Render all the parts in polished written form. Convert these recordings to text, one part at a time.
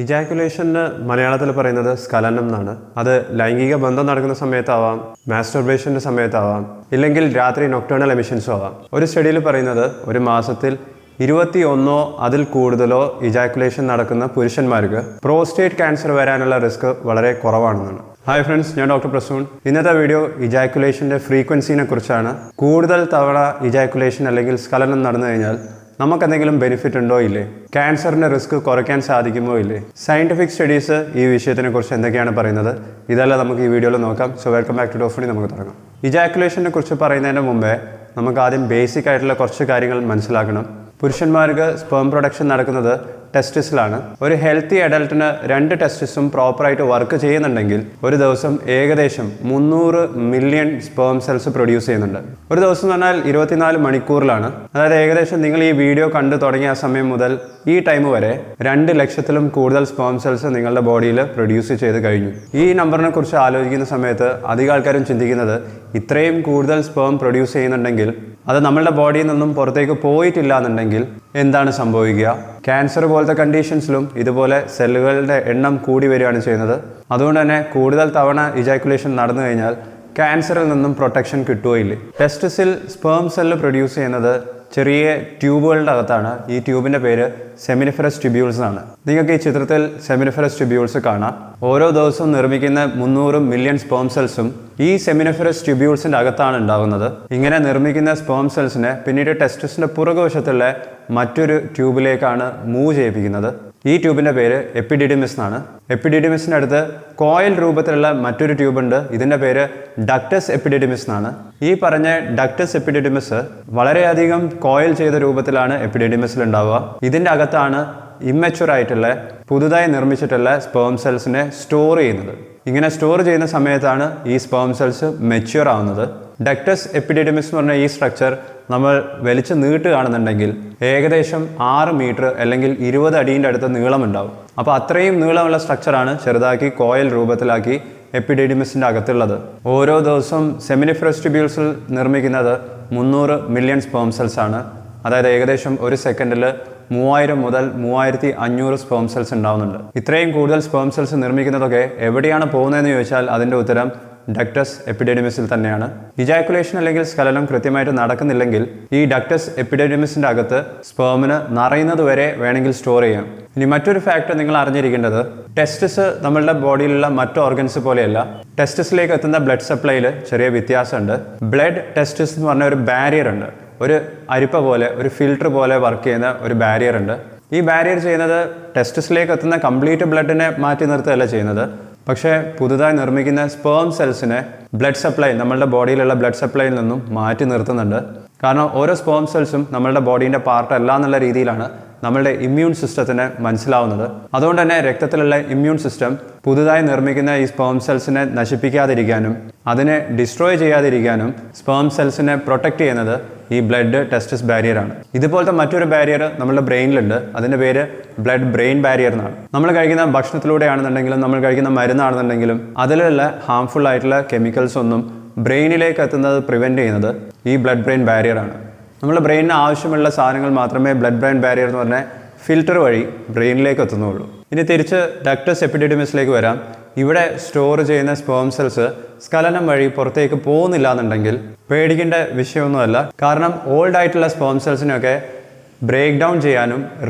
ഇജാക്കുലേഷന് മലയാളത്തിൽ പറയുന്നത് സ്ഖലനം എന്നാണ്. അത് ലൈംഗിക ബന്ധം നടക്കുന്ന സമയത്താവാം, മാസ്റ്റർബേഷൻ്റെ സമയത്താവാം, ഇല്ലെങ്കിൽ രാത്രി നൊക്ടേണൽ എമിഷൻസും ആവാം. ഒരു സ്റ്റഡിയിൽ പറയുന്നത് ഒരു മാസത്തിൽ 21 അതിൽ കൂടുതലോ ഇജാക്കുലേഷൻ നടക്കുന്ന പുരുഷന്മാർക്ക് പ്രോസ്റ്റേറ്റ് ക്യാൻസർ വരാനുള്ള റിസ്ക് വളരെ കുറവാണെന്നാണ്. ഹായ് ഫ്രണ്ട്സ്, ഞാൻ ഡോക്ടർ പ്രസൂൺ. ഇന്നത്തെ വീഡിയോ ഇജാക്കുലേഷൻ്റെ ഫ്രീക്വൻസിനെ കുറിച്ചാണ്. കൂടുതൽ തവണ ഇജാക്കുലേഷൻ അല്ലെങ്കിൽ സ്ഖലനം നടന്നു കഴിഞ്ഞാൽ നമുക്കെന്തെങ്കിലും ബെനിഫിറ്റ് ഉണ്ടോ ഇല്ലേ, ക്യാൻസറിൻ്റെ റിസ്ക് കുറയ്ക്കാൻ സാധിക്കുമോ ഇല്ലേ, സയൻറ്റിഫിക് സ്റ്റഡീസ് ഈ വിഷയത്തിനെ കുറിച്ച് എന്തൊക്കെയാണ് പറയുന്നത്, ഇതെല്ലാം നമുക്ക് ഈ വീഡിയോയിൽ നോക്കാം. സോ വെൽക്കം ബാക്ക് ടു ഡോഫണി. നമുക്ക് തുടങ്ങാം. ഇജാക്കുലേഷനെ കുറിച്ച് പറയുന്നതിന് മുമ്പേ നമുക്ക് ആദ്യം ബേസിക് ആയിട്ടുള്ള കുറച്ച് കാര്യങ്ങൾ മനസ്സിലാക്കണം. പുരുഷന്മാർക്ക് സ്പേം പ്രൊഡക്ഷൻ നടക്കുന്നത് ടെസ്റ്റിസിലാണ്. ഒരു ഹെൽത്തി അഡൽട്ടിന് 2 ടെസ്റ്റിസും പ്രോപ്പറായിട്ട് വർക്ക് ചെയ്യുന്നുണ്ടെങ്കിൽ ഒരു ദിവസം ഏകദേശം 300 മില്യൺ സ്പേം സെൽസ് പ്രൊഡ്യൂസ് ചെയ്യുന്നുണ്ട്. ഒരു ദിവസം എന്ന് പറഞ്ഞാൽ 24 മണിക്കൂറിലാണ്. അതായത് ഏകദേശം നിങ്ങൾ ഈ വീഡിയോ കണ്ടു തുടങ്ങിയ ആ സമയം മുതൽ ഈ ടൈം വരെ 2 ലക്ഷത്തിലും കൂടുതൽ സ്പേം സെൽസ് നിങ്ങളുടെ ബോഡിയിൽ പ്രൊഡ്യൂസ് ചെയ്ത് കഴിഞ്ഞു. ഈ നമ്പറിനെ കുറിച്ച് ആലോചിക്കുന്ന സമയത്ത് അധികം ആൾക്കാരും ചിന്തിക്കുന്നത് ഇത്രയും കൂടുതൽ സ്പേം പ്രൊഡ്യൂസ് ചെയ്യുന്നുണ്ടെങ്കിൽ അത് നമ്മളുടെ ബോഡിയിൽ നിന്നും പുറത്തേക്ക് പോയിട്ടില്ല എന്നുണ്ടെങ്കിൽ എന്താണ് സംഭവിക്കുക? ക്യാൻസർ പോലത്തെ കണ്ടീഷൻസിലും ഇതുപോലെ സെല്ലുകളുടെ എണ്ണം കൂടി വരികയാണ് ചെയ്യുന്നത്. അതുകൊണ്ട് തന്നെ കൂടുതൽ തവണ ഇജാക്കുലേഷൻ നടന്നു കഴിഞ്ഞാൽ ക്യാൻസറിൽ നിന്നും പ്രൊട്ടക്ഷൻ കിട്ടുകയോ ഇല്ലേ. ടെസ്റ്റിസിൽ സ്പേം സെല്ല് പ്രൊഡ്യൂസ് ചെയ്യുന്നത് ചെറിയ ട്യൂബുകളുടെ അകത്താണ്. ഈ ട്യൂബിൻ്റെ പേര് സെമിനിഫറസ് ട്യൂബ്യൂൾസ് ആണ്. നിങ്ങൾക്ക് ഈ ചിത്രത്തിൽ സെമിനിഫറസ് ട്യൂബ്യൂൾസ് കാണാം. ഓരോ ദിവസവും നിർമ്മിക്കുന്ന 300 മില്യൺ സ്പേം സെൽസും ഈ സെമിനിഫറസ് ട്യൂബ്യൂൾസിൻ്റെ അകത്താണ് ഉണ്ടാകുന്നത്. ഇങ്ങനെ നിർമ്മിക്കുന്ന സ്പേം സെൽസിനെ പിന്നീട് ടെസ്റ്റിസിൻ്റെ പുറകുവശത്തുള്ള മറ്റൊരു ട്യൂബിലേക്കാണ് മൂവ് ചെയ്യിപ്പിക്കുന്നത്. ഈ ട്യൂബിൻ്റെ പേര് എപ്പിഡിഡിമിസ് എന്നാണ്. എപ്പിഡിഡിമിസിൻ്റെ അടുത്ത് കോയിൽ രൂപത്തിലുള്ള മറ്റൊരു ട്യൂബ് ഉണ്ട്. ഇതിൻ്റെ പേര് ഡക്ടസ് എപ്പിഡിഡിമിസ് എന്നാണ്. ഈ പറഞ്ഞ ഡക്ടസ് എപ്പിഡിഡിമിസ് വളരെയധികം കോയിൽ ചെയ്ത രൂപത്തിലാണ് എപ്പിഡിഡിമിസിൽ ഉണ്ടാവുക. ഇതിൻ്റെ അകത്താണ് ഇമ്മച്വർ ആയിട്ടുള്ള പുതുതായി നിർമ്മിച്ചിട്ടുള്ള സ്പേം സെൽസിനെ സ്റ്റോർ ചെയ്യുന്നത്. ഇങ്ങനെ സ്റ്റോർ ചെയ്യുന്ന സമയത്താണ് ഈ സ്പേം സെൽസ് മെച്യൂർ ആവുന്നത്. ഡക്ടസ് എപ്പിഡിഡിമിസ് എന്ന് പറഞ്ഞ ഈ സ്ട്രക്ചർ നമ്മൾ വലിച്ചു നീട്ടുകയാണെന്നുണ്ടെങ്കിൽ ഏകദേശം 6 മീറ്റർ അല്ലെങ്കിൽ 20 അടീൻ്റെ അടുത്ത് നീളമുണ്ടാവും. അപ്പോൾ അത്രയും നീളമുള്ള സ്ട്രക്ചറാണ് ചെറുതാക്കി കോയിൽ രൂപത്തിലാക്കി എപ്പിഡിഡിമിസിൻ്റെ അകത്തുള്ളത്. ഓരോ ദിവസവും സെമിനിഫറസ് ട്യൂബ്യൂൾസിൽ നിർമ്മിക്കുന്നത് 300 മില്യൺ സ്പേം സെൽസ് ആണ്. അതായത് ഏകദേശം ഒരു സെക്കൻഡിൽ 3000 മുതൽ 3500 സ്പേം സെൽസ് ഉണ്ടാവുന്നുണ്ട്. ഇത്രയും കൂടുതൽ സ്പേം സെൽസ് നിർമ്മിക്കുന്നതൊക്കെ എവിടെയാണ് പോകുന്നതെന്ന് ചോദിച്ചാൽ അതിൻ്റെ ഉത്തരം ഡക്ടസ് എപ്പിഡിഡിമിസിൽ തന്നെയാണ്. ഇജാക്കുലേഷൻ അല്ലെങ്കിൽ സ്ഖലനം കൃത്യമായിട്ട് നടക്കുന്നില്ലെങ്കിൽ ഈ ഡക്ടസ് എപ്പിഡിഡിമിസിൻ്റെ അകത്ത് സ്പേമിന് നിറയുന്നത് വരെ വേണമെങ്കിൽ സ്റ്റോർ ചെയ്യാം. ഇനി മറ്റൊരു ഫാക്ടർ നിങ്ങൾ അറിഞ്ഞിരിക്കേണ്ടത്, ടെസ്റ്റിസ് നമ്മളുടെ ബോഡിയിലുള്ള മറ്റു ഓർഗൻസ് പോലെയല്ല. ടെസ്റ്റിസിലേക്ക് എത്തുന്ന ബ്ലഡ് സപ്ലൈയിൽ ചെറിയ വ്യത്യാസമുണ്ട്. ബ്ലഡ് ടെസ്റ്റിസ് എന്ന് പറഞ്ഞ ഒരു ബാരിയർ ഉണ്ട്. ഒരു അരിപ്പ പോലെ, ഒരു ഫിൽട്ടർ പോലെ വർക്ക് ചെയ്യുന്ന ഒരു ബാരിയർ ഉണ്ട്. ഈ ബാരിയർ ചെയ്യുന്നത് ടെസ്റ്റിസിലേക്ക് എത്തുന്ന കംപ്ലീറ്റ് ബ്ലഡിനെ മാറ്റി നിർത്തുകയല്ല ചെയ്യുന്നത്, പക്ഷേ പുതുതായി നിർമ്മിക്കുന്ന സ്പേം സെൽസിനെ ബ്ലഡ് സപ്ലൈ, നമ്മളുടെ ബോഡിയിലുള്ള ബ്ലഡ് സപ്ലൈയിൽ നിന്നും മാറ്റി നിർത്തുന്നുണ്ട്. കാരണം ഓരോ സ്പേം സെൽസും നമ്മളുടെ ബോഡീൻ്റെ പാർട്ട് അല്ല എന്നുള്ള രീതിയിലാണ് നമ്മളുടെ ഇമ്മ്യൂൺ സിസ്റ്റത്തിന് മനസ്സിലാവുന്നത്. അതുകൊണ്ട് തന്നെ രക്തത്തിലുള്ള ഇമ്മ്യൂൺ സിസ്റ്റം പുതുതായി നിർമ്മിക്കുന്ന ഈ സ്പേം സെൽസിനെ നശിപ്പിക്കാതിരിക്കാനും അതിനെ ഡിസ്ട്രോയ് ചെയ്യാതിരിക്കാനും സ്പേം സെൽസിനെ പ്രൊട്ടക്റ്റ് ചെയ്യുന്നത് ഈ ബ്ലഡ് ടെസ്റ്റിസ് ബാരിയറാണ്. ഇതുപോലത്തെ മറ്റൊരു ബാരിയർ നമ്മുടെ ബ്രെയിനിലുണ്ട്. അതിൻ്റെ പേര് ബ്ലഡ് ബ്രെയിൻ ബാരിയർ എന്നാണ്. നമ്മൾ കഴിക്കുന്ന ഭക്ഷണത്തിലൂടെയാണെന്നുണ്ടെങ്കിലും നമ്മൾ കഴിക്കുന്ന മരുന്നാണെന്നുണ്ടെങ്കിലും അതിലുള്ള ഹാംഫുൾ ആയിട്ടുള്ള കെമിക്കൽസ് ഒന്നും ബ്രെയിനിലേക്ക് എത്തുന്നത് പ്രിവെൻറ്റ് ചെയ്യുന്നത് ഈ ബ്ലഡ് ബ്രെയിൻ ബാരിയറാണ്. നമ്മുടെ ബ്രെയിനിന് ആവശ്യമുള്ള സാധനങ്ങൾ മാത്രമേ ബ്ലഡ് ബ്രെയിൻ ബാരിയർ എന്ന് പറഞ്ഞ ഫിൽറ്റർ വഴി ബ്രെയിനിലേക്ക് എത്തുന്നുള്ളൂ. ഇനി തിരിച്ച് ഡക്ടസ് എപ്പിഡിഡിമിസിലേക്ക് വരാം. ഇവിടെ സ്റ്റോർ ചെയ്യുന്ന സ്പേം സെൽസ് സ്ഖലനം വഴി പുറത്തേക്ക് പോകുന്നില്ല എന്നുണ്ടെങ്കിൽ പേടിക്കേണ്ട വിഷയമൊന്നുമല്ല. കാരണം ഓൾഡ് ആയിട്ടുള്ള സ്പേം സെൽസിനൊക്കെ ബ്രേക്ക് ഡൗൺ ചെയ്യാനും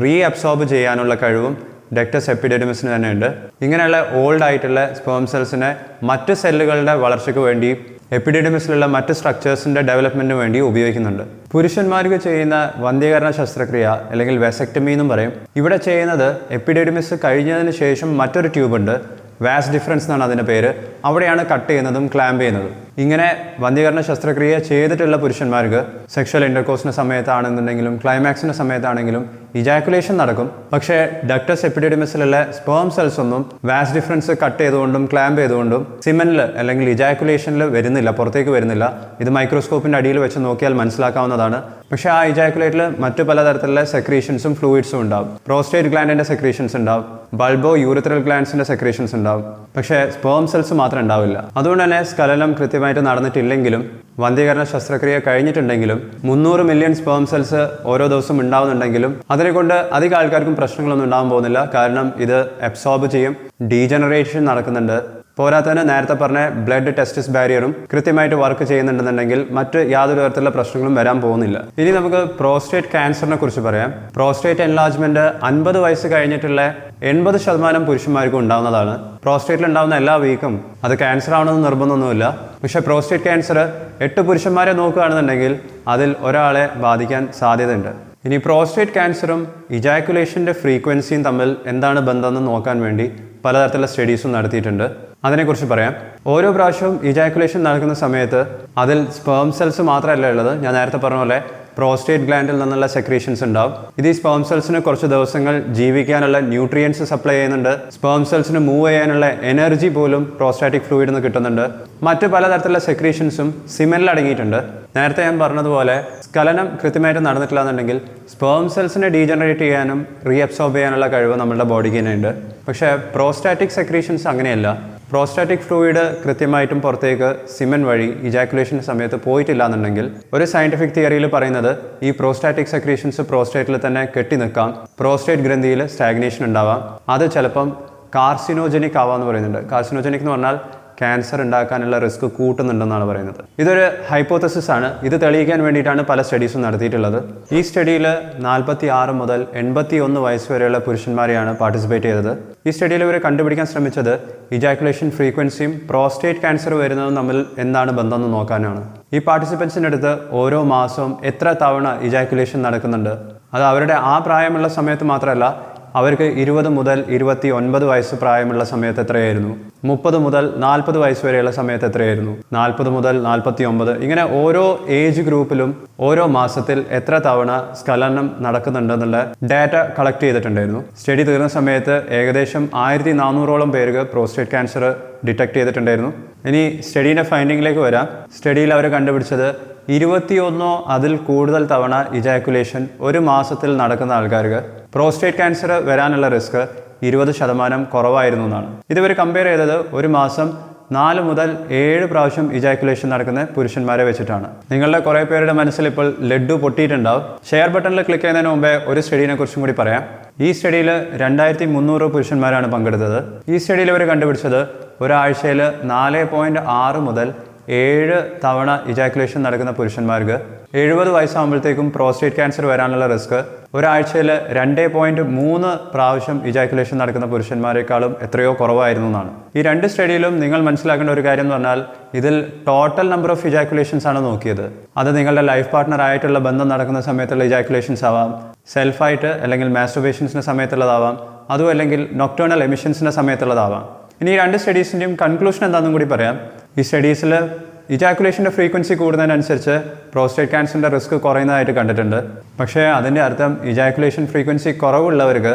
അബ്സോർബ് ചെയ്യാനുള്ള കഴിവും ഡക്ടസ് എപ്പിഡിഡിമിസിന് തന്നെയുണ്ട്. ഇങ്ങനെയുള്ള ഓൾഡ് ആയിട്ടുള്ള സ്പേം സെൽസിനെ മറ്റ് സെല്ലുകളുടെ വളർച്ചയ്ക്ക് വേണ്ടി എപ്പിഡിഡിമിസിലുള്ള മറ്റ് സ്ട്രക്ചേഴ്സിൻ്റെ ഡെവലപ്മെൻറ്റിന് വേണ്ടി ഉപയോഗിക്കുന്നുണ്ട്. പുരുഷന്മാർക്ക് ചെയ്യുന്ന വന്ധ്യകരണ ശസ്ത്രക്രിയ അല്ലെങ്കിൽ വെസക്ടമി എന്നും പറയും. ഇവിടെ ചെയ്യുന്നത് എപ്പിഡിഡിമിസ് കഴിഞ്ഞതിന് ശേഷം മറ്റൊരു ട്യൂബുണ്ട്, വാസ് ഡിഫറൻസ് എന്നാണ് അതിൻ്റെ പേര്. അവിടെയാണ് കട്ട് ചെയ്യുന്നതും ക്ലാമ്പ് ചെയ്യുന്നതും. ഇങ്ങനെ വന്ധ്യകരണ ശസ്ത്രക്രിയ ചെയ്തിട്ടുള്ള പുരുഷന്മാർക്ക് സെക്ഷൽ ഇൻ്റർകോഴ്സിൻ്റെ സമയത്താണെന്നുണ്ടെങ്കിലും ക്ലൈമാക്സിൻ്റെ സമയത്താണെങ്കിലും ഇജാക്കുലേഷൻ നടക്കും. പക്ഷേ ഡക്ടസ് എപ്പിഡിഡിമിസിലുള്ള സ്പേം സെൽസ് ഒന്നും വാസ് ഡിഫറൻസ് കട്ട് ചെയ്തുകൊണ്ടും ക്ലാമ്പ് ചെയ്തുകൊണ്ടും സിമനിൽ അല്ലെങ്കിൽ ഇജാക്കുലേഷനിൽ വരുന്നില്ല, പുറത്തേക്ക് വരുന്നില്ല. ഇത് മൈക്രോസ്കോപ്പിൻ്റെ അടിയിൽ വെച്ച് നോക്കിയാൽ മനസ്സിലാക്കാവുന്നതാണ്. പക്ഷേ ആ ഇജാക്കുലേറ്റിൽ മറ്റു പലതരത്തിലുള്ള സെക്രീഷൻസും ഫ്ലൂയിഡ്സും ഉണ്ടാവും. പ്രോസ്റ്റേറ്റ് ഗ്ലാൻഡിൻ്റെ സെക്രീഷൻസ് ഉണ്ടാവും, ബൾബോ യൂറിത്രൽ ഗ്ലാൻഡ്സിൻ്റെ സെക്രീഷൻസ് ഉണ്ടാവും. പക്ഷേ സ്പേം സെൽസ് മാത്രം ഉണ്ടാവില്ല. അതുകൊണ്ട് തന്നെ സ്ഖലനം കൃത്യമായിട്ട് നടന്നിട്ടില്ലെങ്കിലും വന്ധ്യീകരണ ശസ്ത്രക്രിയ കഴിഞ്ഞിട്ടുണ്ടെങ്കിലും 300 മില്യൺ സ്പേം സെൽസ് ഓരോ ദിവസവും ഉണ്ടാവുന്നുണ്ടെങ്കിലും അതിനെക്കൊണ്ട് അധികം ആൾക്കാർക്കും പ്രശ്നങ്ങളൊന്നും ഉണ്ടാകാൻ പോകുന്നില്ല. കാരണം ഇത് അബ്സോർബ് ചെയ്യും, ഡീജനറേഷൻ നടക്കുന്നുണ്ട്. പോരാത്തതിന് നേരത്തെ പറഞ്ഞ ബ്ലഡ് ടെസ്റ്റിസ് ബാരിയറും കൃത്യമായിട്ട് വർക്ക് ചെയ്യുന്നുണ്ടെന്നുണ്ടെങ്കിൽ മറ്റ് യാതൊരു തരത്തിലുള്ള പ്രശ്നങ്ങളും വരാൻ പോകുന്നില്ല. ഇനി നമുക്ക് പ്രോസ്റ്റേറ്റ് ക്യാൻസറിനെ കുറിച്ച് പറയാം. പ്രോസ്റ്റേറ്റ് എൻലാർജ്മെന്റ് 50 വയസ്സ് കഴിഞ്ഞിട്ടുള്ള 80% പുരുഷന്മാർക്കും ഉണ്ടാവുന്നതാണ്. പ്രോസ്റ്റേറ്റിൽ ഉണ്ടാകുന്ന എല്ലാ വീക്കും അത് ക്യാൻസർ ആവണമെന്ന് നിർബന്ധമൊന്നുമില്ല. പക്ഷേ പ്രോസ്റ്റേറ്റ് ക്യാൻസർ 8 പുരുഷന്മാരെ നോക്കുകയാണെന്നുണ്ടെങ്കിൽ അതിൽ ഒരാളെ ബാധിക്കാൻ സാധ്യതയുണ്ട്. ഇനി പ്രോസ്റ്റേറ്റ് ക്യാൻസറും ഇജാക്കുലേഷൻ്റെ ഫ്രീക്വൻസിയും തമ്മിൽ എന്താണ് ബന്ധമെന്ന് നോക്കാൻ വേണ്ടി പലതരത്തിലുള്ള സ്റ്റഡീസും നടത്തിയിട്ടുണ്ട്. അതിനെക്കുറിച്ച് പറയാം. ഓരോ പ്രാവശ്യവും ഇജാക്കുലേഷൻ നടക്കുന്ന സമയത്ത് അതിൽ സ്പേം സെൽസ് മാത്രമല്ല ഉള്ളത്. ഞാൻ നേരത്തെ പറഞ്ഞ പോലെ പ്രോസ്റ്റേറ്റ് ഗ്ലാൻഡിൽ നിന്നുള്ള സെക്രീഷൻസ് ഉണ്ടാവും. ഇത് ഈ സ്പേം സെൽസിന് കുറച്ച് ദിവസങ്ങൾ ജീവിക്കാനുള്ള ന്യൂട്രിയൻസ് സപ്ലൈ ചെയ്യുന്നുണ്ട്. സ്പേം സെൽസിന് മൂവ് ചെയ്യാനുള്ള എനർജി പോലും പ്രോസ്റ്റാറ്റിക് ഫ്ലൂയിഡിൽ നിന്ന് കിട്ടുന്നുണ്ട്. മറ്റ് പലതരത്തിലുള്ള സെക്രീഷൻസും സിമെനിൽ അടങ്ങിയിട്ടുണ്ട്. നേരത്തെ ഞാൻ പറഞ്ഞതുപോലെ സ്ഖലനം കൃത്യമായിട്ട് നടന്നിട്ടില്ല എന്നുണ്ടെങ്കിൽ സ്പേം സെൽസിനെ ഡീജനറേറ്റ് ചെയ്യാനും റീഅബ്സോർബ് ചെയ്യാനുള്ള കഴിവ് നമ്മുടെ ബോഡിക്ക് തന്നെ ഉണ്ട്. പക്ഷേ പ്രോസ്റ്റാറ്റിക് സെക്രീഷൻസ് അങ്ങനെയല്ല. പ്രോസ്റ്റാറ്റിക് ഫ്ലൂയിഡ് കൃത്യമായിട്ടും പുറത്തേക്ക് സിമൻ വഴി ഇജാക്കുലേഷൻ സമയത്ത് പോയിട്ടില്ല എന്നുണ്ടെങ്കിൽ ഒരു സയൻറ്റിഫിക് തിയറിയിൽ പറയുന്നത് ഈ പ്രോസ്റ്റാറ്റിക് സെക്രീഷൻസ് പ്രോസ്റ്റേറ്റിൽ തന്നെ കെട്ടി നിൽക്കാം. പ്രോസ്റ്റേറ്റ് ഗ്രന്ഥിയിൽ സ്റ്റാഗ്നേഷൻ ഉണ്ടാവാം. അത് ചിലപ്പം കാർസിനോജനിക് ആവാമെന്ന് പറയുന്നുണ്ട്. കാർസിനോജനിക് എന്ന് പറഞ്ഞാൽ ക്യാൻസർ ഉണ്ടാക്കാനുള്ള റിസ്ക് കൂട്ടുന്നുണ്ടെന്നാണ് പറയുന്നത്. ഇതൊരു ഹൈപ്പോത്തസിസ് ആണ്. ഇത് തെളിയിക്കാൻ വേണ്ടിയിട്ടാണ് പല സ്റ്റഡീസും നടത്തിയിട്ടുള്ളത്. ഈ സ്റ്റഡിയിൽ 46 മുതൽ 81 വയസ്സ് വരെയുള്ള പുരുഷന്മാരെയാണ് പാർട്ടിസിപ്പേറ്റ് ചെയ്തത്. ഈ സ്റ്റഡിയിൽ ഇവർ കണ്ടുപിടിക്കാൻ ശ്രമിച്ചത് ഇജാക്കുലേഷൻ ഫ്രീക്വൻസിയും പ്രോസ്റ്റേറ്റ് ക്യാൻസർ വരുന്നതും തമ്മിൽ എന്താണ് ബന്ധമെന്ന് നോക്കാനാണ്. ഈ പാർട്ടിസിപ്പൻസിൻ്റെ അടുത്ത് ഓരോ മാസവും എത്ര തവണ ഇജാക്കുലേഷൻ നടക്കുന്നുണ്ട്, അത് അവരുടെ ആ പ്രായമുള്ള സമയത്ത് മാത്രമല്ല, അവർക്ക് 20 മുതൽ 29 വയസ്സ് പ്രായമുള്ള സമയത്ത് എത്രയായിരുന്നു, 30 മുതൽ 40 വയസ്സ് വരെയുള്ള സമയത്ത് എത്രയായിരുന്നു, 40 മുതൽ 49, ഇങ്ങനെ ഓരോ ഏജ് ഗ്രൂപ്പിലും ഓരോ മാസത്തിൽ എത്ര തവണ സ്ഖലനം നടക്കുന്നുണ്ടെന്നുള്ള ഡാറ്റ കളക്ട് ചെയ്തിട്ടുണ്ടായിരുന്നു. സ്റ്റഡി തീർന്ന സമയത്ത് ഏകദേശം 1400ഓളം പേർക്ക് പ്രോസ്റ്റേറ്റ് ക്യാൻസർ ഡിറ്റക്ട് ചെയ്തിട്ടുണ്ടായിരുന്നു. ഇനി സ്റ്റഡീൻ്റെ ഫൈൻഡിങ്ങിലേക്ക് വരാം. സ്റ്റഡിയിൽ അവർ കണ്ടുപിടിച്ചത് 21 അതിൽ കൂടുതൽ തവണ ഇജാക്കുലേഷൻ ഒരു മാസത്തിൽ നടക്കുന്ന ആൾക്കാർക്ക് പ്രോസ്റ്റേറ്റ് ക്യാൻസർ വരാനുള്ള റിസ്ക് 20% കുറവായിരുന്നു എന്നാണ്. ഇതുവരെ കമ്പയർ ചെയ്തത് ഒരു മാസം 4 മുതൽ 7 പ്രാവശ്യം ഇജാക്കുലേഷൻ നടക്കുന്ന പുരുഷന്മാരെ വെച്ചിട്ടാണ്. നിങ്ങളുടെ കുറേ പേരുടെ മനസ്സിൽ ഇപ്പോൾ ലഡ്ഡു പൊട്ടിയിട്ടുണ്ടാവും. ഷെയർ ബട്ടണിൽ ക്ലിക്ക് ചെയ്യുന്നതിന് മുമ്പേ ഒരു സ്റ്റഡീനെ കുറിച്ചും കൂടി പറയാം. ഈ സ്റ്റഡിയിൽ 2300 പുരുഷന്മാരാണ് പങ്കെടുത്തത്. ഈ സ്റ്റഡിയിൽ അവർ കണ്ടുപിടിച്ചത് ഒരാഴ്ചയിൽ 4.6 മുതൽ 7 തവണ ഇജാക്കുലേഷൻ നടക്കുന്ന പുരുഷന്മാർക്ക് 70 വയസ്സാകുമ്പോഴത്തേക്കും പ്രോസ്റ്റേറ്റ് ക്യാൻസർ വരാനുള്ള റിസ്ക് ഒരാഴ്ചയിൽ 2.3 പ്രാവശ്യം ഇജാക്കുലേഷൻ നടക്കുന്ന പുരുഷന്മാരെക്കാളും എത്രയോ കുറവായിരുന്നു എന്നാണ്. ഈ 2 സ്റ്റഡിയിലും നിങ്ങൾ മനസ്സിലാക്കേണ്ട ഒരു കാര്യം എന്ന് പറഞ്ഞാൽ ഇതിൽ ടോട്ടൽ നമ്പർ ഓഫ് ഇജാക്കുലേഷൻസ് ആണ് നോക്കിയത്. അത് നിങ്ങളുടെ ലൈഫ് പാർട്ട്ണർ ആയിട്ടുള്ള ബന്ധം നടക്കുന്ന സമയത്തുള്ള ഇജാക്കുലേഷൻസ് ആവാം, സെൽഫായിട്ട് അല്ലെങ്കിൽ മാസ്റ്റുർബേഷൻസിൻ്റെ സമയത്തുള്ളതാവാം, അതും അല്ലെങ്കിൽ നൊക്ടേണൽ എമിഷൻസിൻ്റെ സമയത്തുള്ളതാവാം. ഇനി ഈ 2 സ്റ്റഡീസിൻ്റെയും കൺക്ലൂഷൻ എന്താണെന്നും കൂടി പറയാം. ഈ സ്റ്റഡീസിൽ ഇജാക്കുലേഷൻ്റെ ഫ്രീക്വൻസി കൂടുന്നതിനനുസരിച്ച് പ്രോസ്റ്റേറ്റ് ക്യാൻസറിൻ്റെ റിസ്ക് കുറയുന്നതായിട്ട് കണ്ടിട്ടുണ്ട്. പക്ഷേ അതിൻ്റെ അർത്ഥം ഇജാക്കുലേഷൻ ഫ്രീക്വൻസി കുറവുള്ളവർക്ക്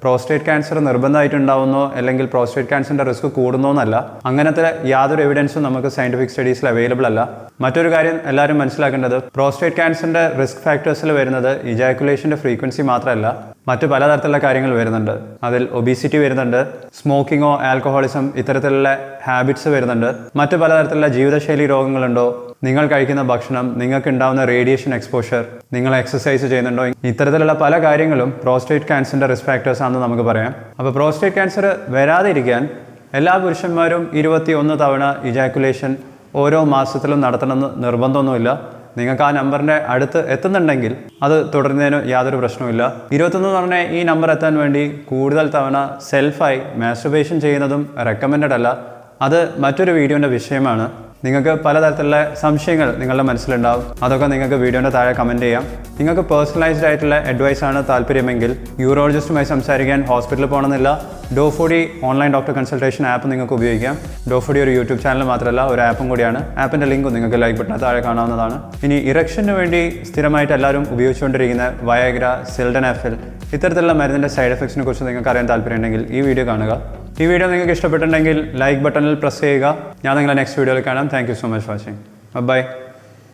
പ്രോസ്റ്റേറ്റ് ക്യാൻസർ നിർബന്ധമായിട്ടുണ്ടാവുന്നോ അല്ലെങ്കിൽ പ്രോസ്റ്റേറ്റ് ക്യാൻസറിൻ്റെ റിസ്ക് കൂടുന്നോ എന്നല്ല. അങ്ങനത്തെ യാതൊരു എവിഡൻസും നമുക്ക് സയൻറ്റിഫിക് സ്റ്റഡീസിൽ അവൈലബിൾ അല്ല. മറ്റൊരു കാര്യം എല്ലാവരും മനസ്സിലാക്കേണ്ടത് പ്രോസ്റ്റേറ്റ് ക്യാൻസറിൻ്റെ റിസ്ക് ഫാക്ടേഴ്സിൽ വരുന്നത് ഇജാക്കുലേഷൻ്റെ ഫ്രീക്വൻസി മാത്രമല്ല, മറ്റു പലതരത്തിലുള്ള കാര്യങ്ങൾ വരുന്നുണ്ട്. അതിൽ ഒബീസിറ്റി വരുന്നുണ്ട്, സ്മോക്കിങ്ങോ ആൽക്കഹോളിസം ഇത്തരത്തിലുള്ള ഹാബിറ്റ്സ് വരുന്നുണ്ട്, മറ്റു പലതരത്തിലുള്ള ജീവിതശൈലി രോഗങ്ങളുണ്ടോ, നിങ്ങൾ കഴിക്കുന്ന ഭക്ഷണം, നിങ്ങൾക്ക് ഉണ്ടാവുന്ന റേഡിയേഷൻ എക്സ്പോഷർ, നിങ്ങൾ എക്സസൈസ് ചെയ്യുന്നുണ്ടോ, ഇത്തരത്തിലുള്ള പല കാര്യങ്ങളും പ്രോസ്റ്റേറ്റ് ക്യാൻസറിൻ്റെ റിസ്ക് ഫാക്ടേഴ്സ് ആണെന്ന് നമുക്ക് പറയാം. അപ്പോൾ പ്രോസ്റ്റേറ്റ് ക്യാൻസർ വരാതിരിക്കാൻ എല്ലാ പുരുഷന്മാരും 21 തവണ ഇജാക്കുലേഷൻ ഓരോ മാസത്തിലും നടത്തണമെന്ന് നിർബന്ധമൊന്നുമില്ല. നിങ്ങൾക്ക് ആ നമ്പറിൻ്റെ അടുത്ത് എത്തുന്നുണ്ടെങ്കിൽ അത് തുടരുന്നതിന് യാതൊരു പ്രശ്നവുമില്ല. 21 എന്ന് പറഞ്ഞാൽ ഈ നമ്പർ എത്താൻ വേണ്ടി കൂടുതൽ തവണ സെൽഫായി മാസ്റ്റുർബേഷൻ ചെയ്യുന്നതും റെക്കമെൻഡഡ് അല്ല. അത് മറ്റൊരു വീഡിയോൻ്റെ വിഷയമാണ്. നിങ്ങൾക്ക് പലതരത്തിലുള്ള സംശയങ്ങൾ നിങ്ങളുടെ മനസ്സിലുണ്ടാവും. അതൊക്കെ നിങ്ങൾക്ക് വീഡിയോൻ്റെ താഴെ കമൻറ്റ് ചെയ്യാം. നിങ്ങൾക്ക് പേഴ്സണലൈസ്ഡ് ആയിട്ടുള്ള അഡ്വൈസാണ് താല്പര്യമെങ്കിൽ യൂറോളജിസ്റ്റുമായി സംസാരിക്കാൻ ഹോസ്പിറ്റലിൽ പോകണമെന്നില്ല. ഡോഫോഡി ഓൺലൈൻ ഡോക്ടർ കൺസൾട്ടേഷൻ ആപ്പ് നിങ്ങൾക്ക് ഉപയോഗിക്കാം. ഡോഫോഡി ഒരു യൂട്യൂബ് ചാനൽ മാത്രമല്ല, ഒരു ആപ്പും കൂടിയാണ്. ആപ്പിൻ്റെ ലിങ്കും നിങ്ങൾക്ക് ലൈക്ക് ബട്ടൺ താഴെ കാണാവുന്നതാണ്. ഇനി ഇറക്ഷന് വേണ്ടി സ്ഥിരമായിട്ട് എല്ലാവരും ഉപയോഗിച്ചുകൊണ്ടിരിക്കുന്ന വയഗ്ര, സിൽഡനാഫിൽ ഇത്തരത്തിലുള്ള മരുന്നിൻ്റെ സൈഡ് എഫക്ട്സിനെ കുറിച്ച് നിങ്ങൾക്ക് അറിയാൻ താല്പര്യമുണ്ടെങ്കിൽ ഈ വീഡിയോ കാണുക. ഈ വീഡിയോ നിങ്ങൾക്ക് ഇഷ്ടപ്പെട്ടിട്ടുണ്ടെങ്കിൽ ലൈക്ക് ബട്ടണിൽ പ്രസ് ചെയ്യുക. ഞാൻ നിങ്ങളെ നെക്സ്റ്റ് വീഡിയോയിൽ കാണാം. Thank you so much watching. By.